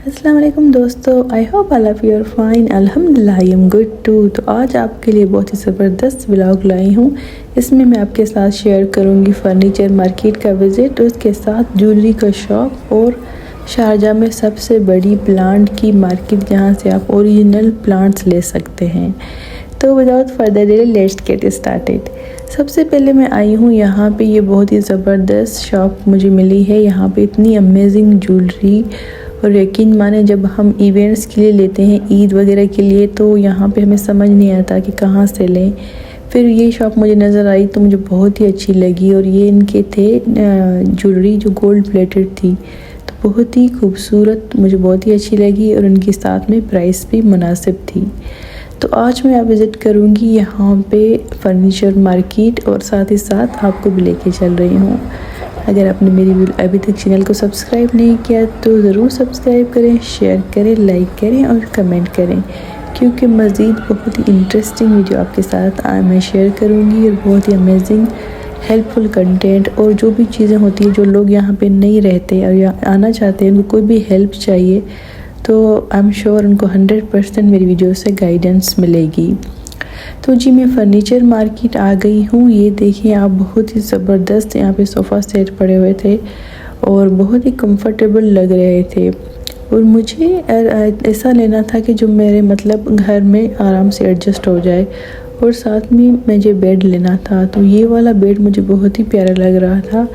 अस्सलाम वालेकुम दोस्तों, I hope all of you are fine. अल्हम्दुलिल्लाह आई एम गुड टू। तो आज आपके लिए बहुत ही ज़बरदस्त व्लॉग लाई हूँ। इसमें मैं आपके साथ शेयर करूँगी फ़र्नीचर मार्केट का विज़िट, उसके साथ ज्वेलरी का शॉप और शारजा में सबसे बड़ी प्लांट की मार्केट जहाँ से आप ओरिजिनल प्लांट्स ले सकते हैं। तो without further delay let's get started. सबसे पहले मैं आई हूँ यहाँ पे, ये बहुत ही ज़बरदस्त शॉप मुझे मिली है। यहाँ पे इतनी अमेजिंग ज्वेलरी, और यकीन माने जब हम इवेंट्स के लिए लेते हैं, ईद वगैरह के लिए, तो यहाँ पे हमें समझ नहीं आता कि कहाँ से लें। फिर ये शॉप मुझे नज़र आई तो मुझे बहुत ही अच्छी लगी, और ये इनके थे ज्वेलरी जो गोल्ड प्लेटेड थी, तो बहुत ही खूबसूरत, मुझे बहुत ही अच्छी लगी, और इनके साथ में प्राइस भी मुनासिब थी। तो आज मैं विज़िट करूँगी यहाँ पे फ़र्नीचर मार्केट, और साथ ही साथ आपको भी लेके चल रही हूँ। अगर आपने मेरी अभी तक चैनल को सब्सक्राइब नहीं किया तो ज़रूर सब्सक्राइब करें, शेयर करें, लाइक करें और कमेंट करें, क्योंकि मज़ीद बहुत ही इंटरेस्टिंग वीडियो आपके साथ मैं शेयर करूँगी, और बहुत ही अमेजिंग हेल्पफुल कंटेंट। और जो भी चीज़ें होती हैं, जो लोग यहाँ पे नहीं रहते और यहाँ आना चाहते हैं, उनको कोई भी हेल्प चाहिए, तो आई एम श्योर उनको 100% मेरी वीडियो से गाइडेंस मिलेगी। तो जी मैं फ़र्नीचर मार्केट आ गई हूँ। ये देखिए आप, बहुत ही ज़बरदस्त यहाँ पे सोफ़ा सेट पड़े हुए थे और बहुत ही कंफर्टेबल लग रहे थे, और मुझे ऐसा लेना था कि जो मेरे मतलब घर में आराम से एडजस्ट हो जाए, और साथ में मुझे बेड लेना था। तो ये वाला बेड मुझे बहुत ही प्यारा लग रहा था।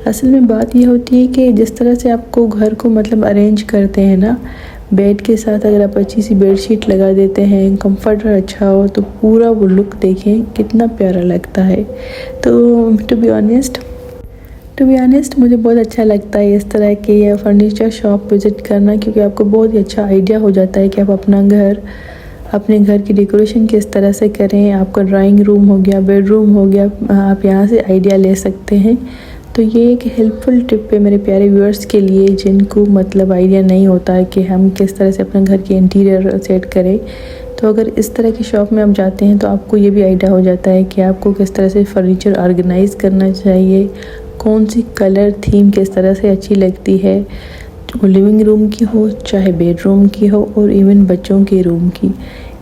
असल में बात ये होती है कि जिस तरह से आपको घर को मतलब अरेंज करते हैं ना, बेड के साथ अगर आप अच्छी सी बेडशीट लगा देते हैं, कंफर्ट अच्छा हो, तो पूरा वो लुक देखें कितना प्यारा लगता है। तो टू बी ऑनेस्ट मुझे बहुत अच्छा लगता है इस तरह के या फर्नीचर शॉप विज़िट करना, क्योंकि आपको बहुत ही अच्छा आइडिया हो जाता है कि आप अपने घर की डेकोरेशन किस तरह से करें। आपका ड्राइंग रूम हो गया, बेडरूम हो गया, आप यहाँ से आइडिया ले सकते हैं। तो ये एक हेल्पफुल टिप है मेरे प्यारे व्यूअर्स के लिए, जिनको मतलब आइडिया नहीं होता है कि हम किस तरह से अपने घर के इंटीरियर सेट करें। तो अगर इस तरह की शॉप में आप जाते हैं तो आपको ये भी आइडिया हो जाता है कि आपको किस तरह से फर्नीचर ऑर्गेनाइज़ करना चाहिए, कौन सी कलर थीम किस तरह से अच्छी लगती है, वो लिविंग रूम की हो चाहे बेडरूम की हो, और इवन बच्चों के रूम की।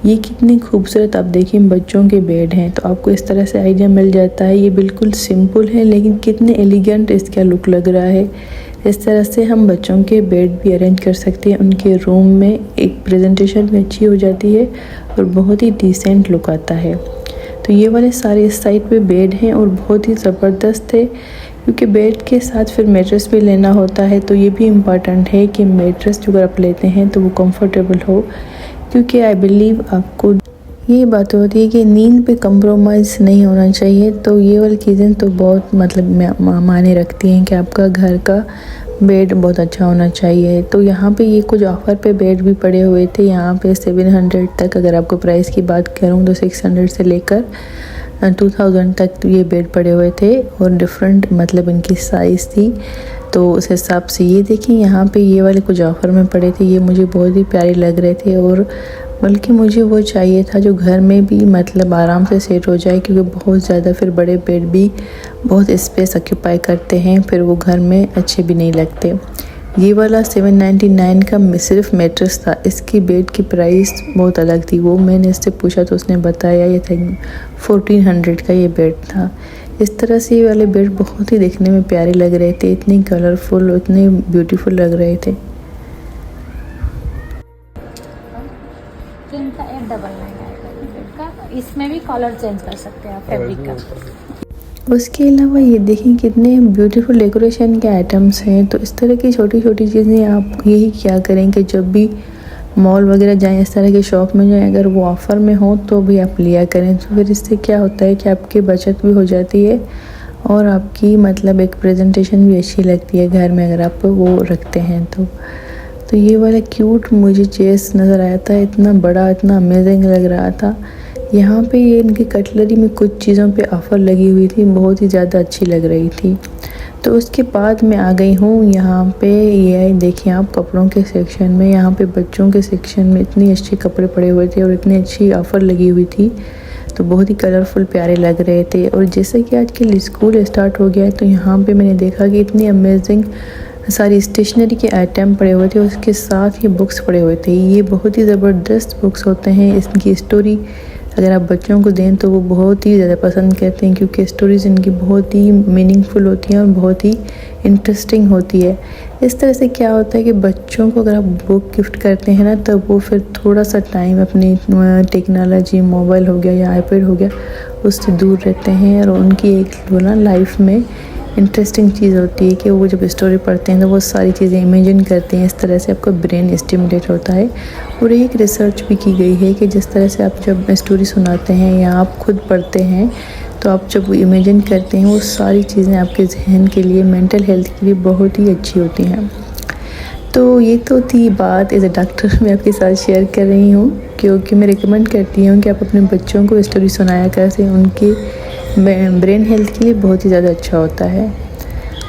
ये कितनी खूबसूरत आप देखिए बच्चों के बेड हैं, तो आपको इस तरह से आइडिया मिल जाता है। ये बिल्कुल सिंपल है लेकिन कितने एलिगेंट इसका लुक लग रहा है। इस तरह से हम बच्चों के बेड भी अरेंज कर सकते हैं उनके रूम में, एक प्रेजेंटेशन भी अच्छी हो जाती है और बहुत ही डिसेंट लुक आता है। तो ये वाले सारे इस साइड पे बेड हैं और बहुत ही ज़बरदस्त है, क्योंकि बेड के साथ फिर मैट्रेस भी लेना होता है। तो ये भी इम्पॉर्टेंट है कि मैट्रेस जो अगर आप लेते हैं तो वो कंफर्टेबल हो, क्योंकि आई बिलीव आपको ये बात होती है कि नींद पे कंप्रोमाइज़ नहीं होना चाहिए। तो ये वाली चीज़ें तो बहुत मतलब मायने रखती हैं कि आपका घर का बेड बहुत अच्छा होना चाहिए। तो यहाँ पे ये कुछ ऑफ़र पे बेड भी पड़े हुए थे। यहाँ पे 700 तक, अगर आपको प्राइस की बात करूँ तो 600 से लेकर 2000 तक तो ये बेड पड़े हुए थे, और डिफरेंट मतलब इनकी साइज़ थी। तो उस हिसाब से ये देखिए यहाँ पे ये वाले कुछ ऑफ़र में पड़े थे। ये मुझे बहुत ही प्यारे लग रहे थे, और बल्कि मुझे वो चाहिए था जो घर में भी मतलब आराम से सेट हो जाए, क्योंकि बहुत ज़्यादा फिर बड़े बेड भी बहुत स्पेस ऑक्यूपाई करते हैं, फिर वो घर में अच्छे भी नहीं लगते। ये वाला 799 का सिर्फ मैट्रेस था, इसकी बेड की प्राइस बहुत अलग थी। वो मैंने इससे पूछा तो उसने बताया ये था 1400 का ये बेड था। इस तरह से ये वाले बेड बहुत ही देखने में प्यारे लग रहे थे, इतने कलरफुल, इतने ब्यूटीफुल लग रहे थे। किंग का 899 आएगा ये बेड का। इसमें भी कलर चेंज कर सकते हैं आप फैब्रिक का। उसके अलावा ये देखें कितने ब्यूटीफुल डेकोरेशन के आइटम्स हैं। तो इस तरह की छोटी छोटी चीज़ें आप यही क्या करें कि जब भी मॉल वगैरह जाएं, इस तरह के शॉप में जाएं, अगर वो ऑफ़र में हो तो भी आप लिया करें। तो फिर इससे क्या होता है कि आपकी बचत भी हो जाती है, और आपकी मतलब एक प्रेजेंटेशन भी अच्छी लगती है घर में, अगर आप वो रखते हैं तो ये वाला क्यूट मुझे चेस नज़र आया था, इतना बड़ा, इतना अमेजिंग लग रहा था। यहाँ पे ये इनकी कटलरी में कुछ चीज़ों पे ऑफ़र लगी हुई थी, बहुत ही ज़्यादा अच्छी लग रही थी। तो उसके बाद मैं आ गई हूँ यहाँ पे, ये देखिए आप कपड़ों के सेक्शन में। यहाँ पे बच्चों के सेक्शन में इतनी अच्छे कपड़े पड़े हुए थे और इतनी अच्छी ऑफ़र लगी हुई थी, तो बहुत ही कलरफुल प्यारे लग रहे थे। और जैसे कि आजकल स्कूल स्टार्ट हो गया है, तो यहाँ पे मैंने देखा कि इतनी अमेजिंग सारी स्टेशनरी के आइटम पड़े हुए थे, उसके साथ ये बुक्स पड़े हुए थे। ये बहुत ही ज़बरदस्त बुक्स होते हैं। इसकी स्टोरी अगर आप बच्चों को दें तो वो बहुत ही ज़्यादा पसंद करते हैं, क्योंकि स्टोरीज़ इनकी बहुत ही मीनिंगफुल होती हैं और बहुत ही इंटरेस्टिंग होती है। इस तरह से क्या होता है कि बच्चों को अगर आप बुक गिफ्ट करते हैं ना, तब वो फिर थोड़ा सा टाइम अपनी टेक्नोलॉजी, मोबाइल हो गया या आईपैड हो गया, उससे दूर रहते हैं। और उनकी एक वो ना लाइफ में इंटरेस्टिंग चीज़ होती है कि वो जब स्टोरी पढ़ते हैं तो वो सारी चीज़ें इमेजिन करते हैं। इस तरह से आपका ब्रेन स्टिमुलेट होता है। और एक रिसर्च भी की गई है कि जिस तरह से आप जब स्टोरी सुनाते हैं या आप खुद पढ़ते हैं, तो आप जब इमेजिन करते हैं वो सारी चीज़ें आपके जहन के लिए, मेंटल हेल्थ के लिए बहुत ही अच्छी होती हैं। तो ये तो थी बात एज ए डॉक्टर मैं आपके साथ शेयर कर रही हूँ, क्योंकि मैं रिकमेंड करती हूँ कि आप अपने बच्चों को स्टोरी सुनाया करें। उनके ब्रेन हेल्थ के लिए बहुत ही ज़्यादा अच्छा होता है।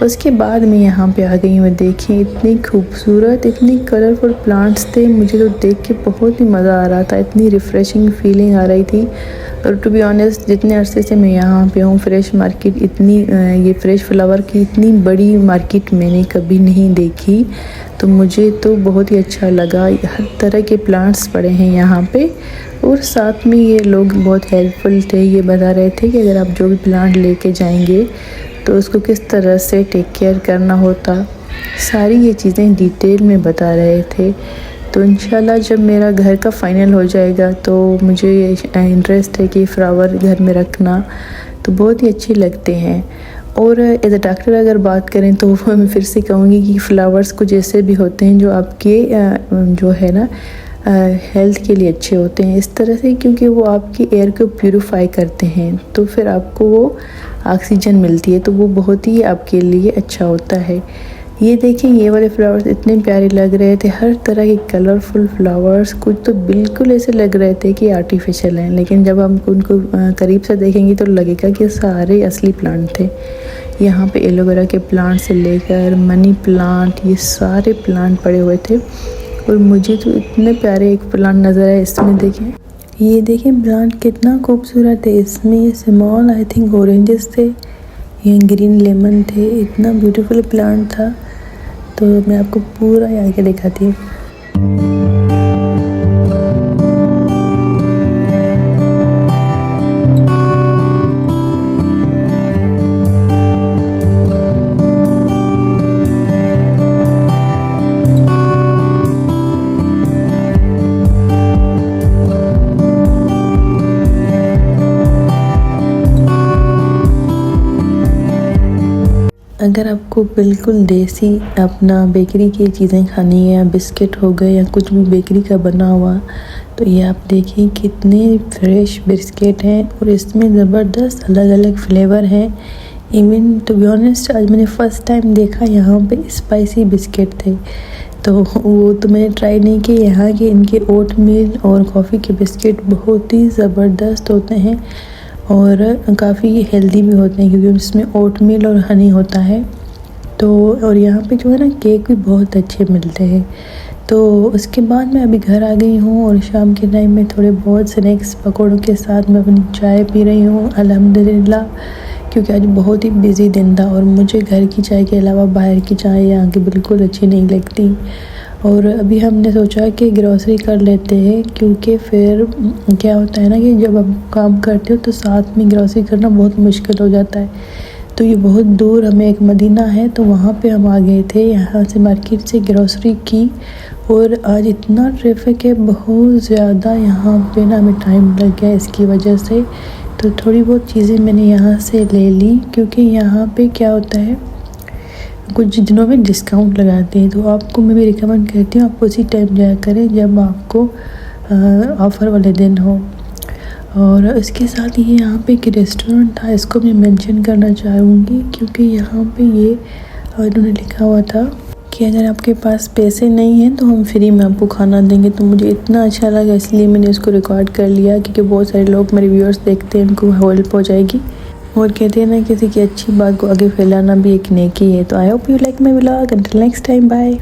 उसके बाद मैं यहाँ पे आ गई हूँ। देखिए इतनी खूबसूरत, इतनी कलरफुल प्लांट्स थे, मुझे तो देख के बहुत ही मज़ा आ रहा था। इतनी रिफ़्रेशिंग फीलिंग आ रही थी। और टू बी ऑनेस्ट, जितने अरसे से मैं यहाँ पे हूँ, फ्रेश मार्केट इतनी ये फ्रेश फ्लावर की इतनी बड़ी मार्केट मैंने कभी नहीं देखी। तो मुझे तो बहुत ही अच्छा लगा। हर तरह के प्लांट्स पड़े हैं यहाँ पे। और साथ में ये लोग बहुत हेल्पफुल थे। ये बता रहे थे कि अगर आप जो भी प्लांट लेके जाएंगे तो उसको किस तरह से टेक केयर करना होता, सारी ये चीज़ें डिटेल में बता रहे थे। तो इंशाल्लाह जब मेरा घर का फ़ाइनल हो जाएगा तो मुझे इंटरेस्ट है कि फ्लावर घर में रखना, तो बहुत ही अच्छे लगते हैं। और एज अ डॉक्टर अगर बात करें तो मैं फिर से कहूँगी कि फ्लावर्स कुछ ऐसे भी होते हैं जो आपके जो है ना हेल्थ के लिए अच्छे होते हैं। इस तरह से क्योंकि वो आपकी एयर को प्यूरिफाई करते हैं, तो फिर आपको वो ऑक्सीजन मिलती है, तो वो बहुत ही आपके लिए अच्छा होता है। ये देखें, ये वाले फ्लावर्स इतने प्यारे लग रहे थे। हर तरह के कलरफुल फ्लावर्स, कुछ तो बिल्कुल ऐसे लग रहे थे कि आर्टिफिशियल हैं, लेकिन जब हम उनको करीब से देखेंगे तो लगेगा कि सारे असली प्लांट थे। यहाँ पे एलोवेरा के प्लांट से लेकर मनी प्लांट, ये सारे प्लांट पड़े हुए थे। और मुझे तो इतने प्यारे एक प्लांट नज़र आए इसमें। देखें, ये देखें प्लांट कितना खूबसूरत है। इसमें ये स्मॉल आई थिंक ऑरेंजेस थे, ये ग्रीन लेमन थे। इतना ब्यूटीफुल प्लांट था। तो मैं आपको पूरा यहाँ के दिखाती हूँ। अगर आपको बिल्कुल देसी अपना बेकरी की चीज़ें खानी है, या बिस्किट हो गए या कुछ भी बेकरी का बना हुआ, तो ये आप देखिए कितने फ्रेश बिस्किट हैं। और इसमें ज़बरदस्त अलग अलग फ्लेवर हैं। इवन टू बी ऑनेस्ट, आज मैंने फ़र्स्ट टाइम देखा यहाँ पे स्पाइसी बिस्किट थे, तो वो तो मैंने ट्राई नहीं किए। यहाँ के इनके ओट मील और कॉफ़ी के बिस्किट बहुत ही ज़बरदस्त होते हैं और काफ़ी हेल्दी भी होते हैं, क्योंकि उसमें ओट मील और हनी होता है। तो और यहाँ पे जो है ना केक भी बहुत अच्छे मिलते हैं। तो उसके बाद मैं अभी घर आ गई हूँ और शाम के टाइम में थोड़े बहुत स्नैक्स पकौड़ों के साथ मैं अपनी चाय पी रही हूँ अल्हम्दुलिल्लाह, क्योंकि आज बहुत ही बिज़ी दिन था और मुझे घर की चाय के अलावा बाहर की चाय यहाँ की बिल्कुल अच्छी नहीं लगती। और अभी हमने सोचा कि ग्रॉसरी कर लेते हैं, क्योंकि फिर क्या होता है ना कि जब आप काम करते हो तो साथ में ग्रॉसरी करना बहुत मुश्किल हो जाता है। तो ये बहुत दूर हमें एक मदीना है, तो वहाँ पे हम आ गए थे। यहाँ से मार्केट से ग्रॉसरी की और आज इतना ट्रैफिक है बहुत ज़्यादा यहाँ पे ना, हमें टाइम लग गया इसकी वजह से। तो थोड़ी बहुत चीज़ें मैंने यहाँ से ले ली, क्योंकि यहाँ पे क्या होता है कुछ दिनों में डिस्काउंट लगाते हैं। तो आपको मैं भी रिकमेंड करती हूँ आप उसी टाइम जाया करें जब आपको ऑफ़र वाले दिन हो। और इसके साथ ही यहाँ पे एक रेस्टोरेंट था, इसको मैं मेंशन करना चाहूँगी, क्योंकि यहाँ पे ये उन्होंने लिखा हुआ था कि अगर आपके पास पैसे नहीं हैं तो हम फ्री में आपको खाना देंगे। तो मुझे इतना अच्छा लगा, इसलिए मैंने इसको रिकॉर्ड कर लिया, क्योंकि बहुत सारे लोग मेरे व्यूअर्स देखते हैं, उनको हेल्प हो जाएगी। और कहते हैं ना किसी की अच्छी बात को आगे फैलाना भी एक नेकी है। तो I hope you like my vlog. Until next time, bye.